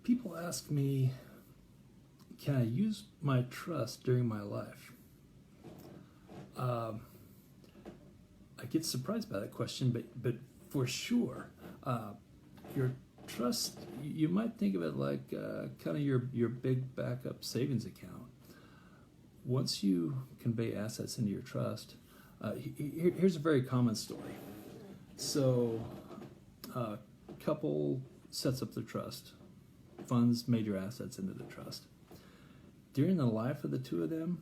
People ask me, can I use my trust during my life? I get surprised by that question, but for sure, your trust, you might think of it like kind of your big backup savings account. Once you convey assets into your trust, here's a very common story. So, a couple sets up the trust, funds major assets into the trust. During the life of the two of them,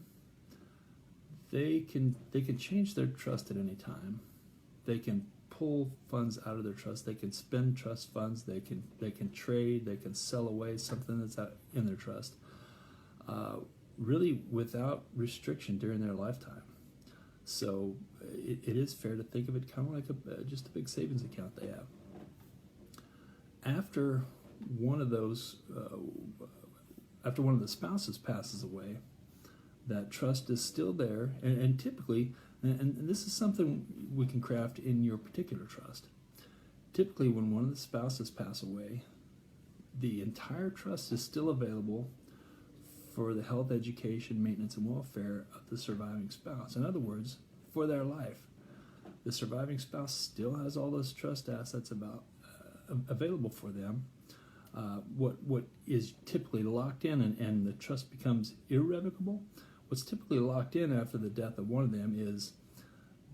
they can change their trust at any time. They can pull funds out of their trust. They can spend trust funds. They can trade. They can sell away something that's out in their trust, really without restriction during their lifetime. So it is fair to think of it kind of like just a big savings account they have. After one of those, after one of the spouses passes away, that trust is still there, and typically, and this is something we can craft in your particular trust. Typically, when one of the spouses pass away, the entire trust is still available for the health, education, maintenance, and welfare of the surviving spouse. In other words, for their life, the surviving spouse still has all those trust assets available for them. What is typically locked in and the trust becomes irrevocable, what's typically locked in after the death of one of them is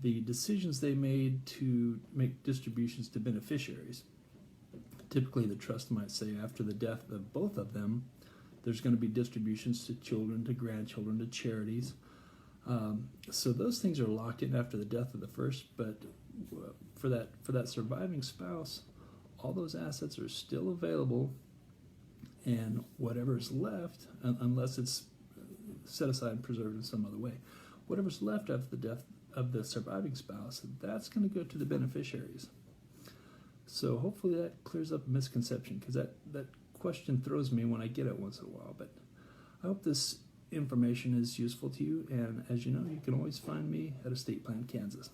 the decisions they made to make distributions to beneficiaries. Typically, the trust might say after the death of both of them, there's going to be distributions to children, to grandchildren, to charities. So those things are locked in after the death of the first, but for that surviving spouse, all those assets are still available, and whatever's left, unless it's set aside and preserved in some other way, whatever's left after the death of the surviving spouse, that's going to go to the beneficiaries. So hopefully that clears up a misconception, because that question throws me when I get it once in a while. But I hope this information is useful to you, and as you know, you can always find me at Estate Plan Kansas.